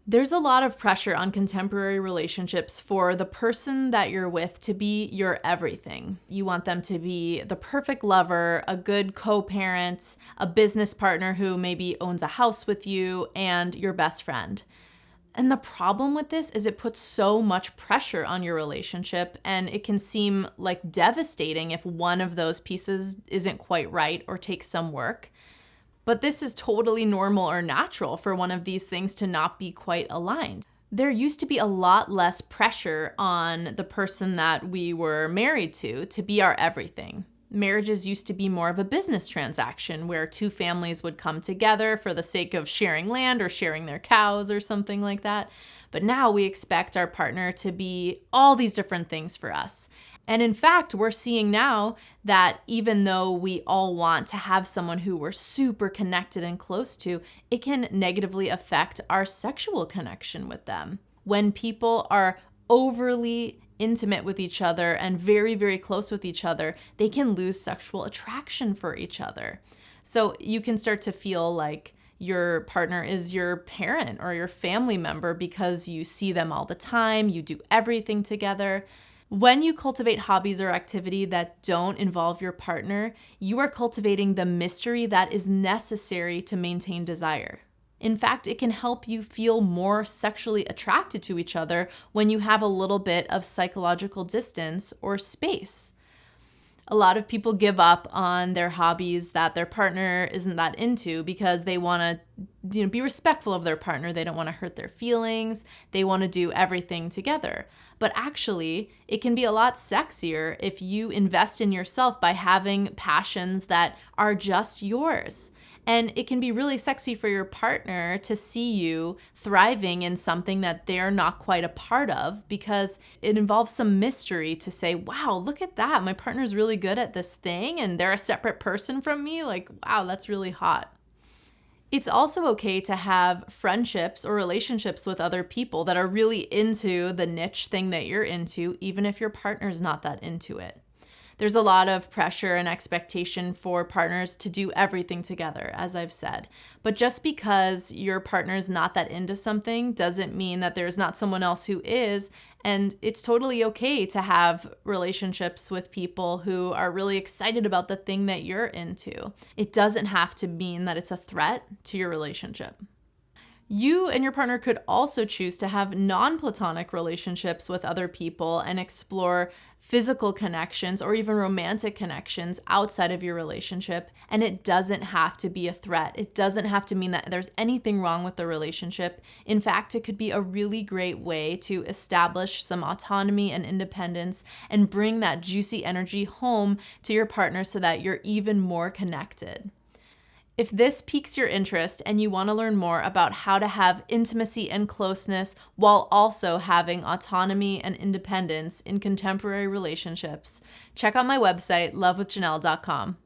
There's a lot of pressure on contemporary relationships for the person that you're with to be your everything. You want them to be the perfect lover, a good co-parent, a business partner who maybe owns a house with you, and your best friend. And the problem with this is it puts so much pressure on your relationship, and it can seem like devastating if one of those pieces isn't quite right or takes some work. But this is totally normal or natural for one of these things to not be quite aligned. There used to be a lot less pressure on the person that we were married to be our everything. Marriages used to be more of a business transaction where two families would come together for the sake of sharing land or sharing their cows or something like that. But now we expect our partner to be all these different things for us. And in fact, we're seeing now that even though we all want to have someone who we're super connected and close to, it can negatively affect our sexual connection with them. When people are overly intimate with each other and very, very close with each other, they can lose sexual attraction for each other. So you can start to feel like your partner is your parent or your family member because you see them all the time, you do everything together. When you cultivate hobbies or activity that don't involve your partner, you are cultivating the mystery that is necessary to maintain desire. In fact, it can help you feel more sexually attracted to each other when you have a little bit of psychological distance or space. A lot of people give up on their hobbies that their partner isn't that into because they want to, be respectful of their partner. They don't want to hurt their feelings. They want to do everything together. But actually, it can be a lot sexier if you invest in yourself by having passions that are just yours. And it can be really sexy for your partner to see you thriving in something that they're not quite a part of because it involves some mystery to say, wow, look at that. My partner's really good at this thing and they're a separate person from me. Like, wow, that's really hot. It's also okay to have friendships or relationships with other people that are really into the niche thing that you're into, even if your partner's not that into it. There's a lot of pressure and expectation for partners to do everything together, as I've said. But just because your partner's not that into something doesn't mean that there's not someone else who is. And it's totally okay to have relationships with people who are really excited about the thing that you're into. It doesn't have to mean that it's a threat to your relationship. You and your partner could also choose to have non-platonic relationships with other people and explore physical connections or even romantic connections outside of your relationship. And it doesn't have to be a threat. It doesn't have to mean that there's anything wrong with the relationship. In fact, it could be a really great way to establish some autonomy and independence and bring that juicy energy home to your partner so that you're even more connected. If this piques your interest and you want to learn more about how to have intimacy and closeness while also having autonomy and independence in contemporary relationships, check out my website, lovewithjanelle.com.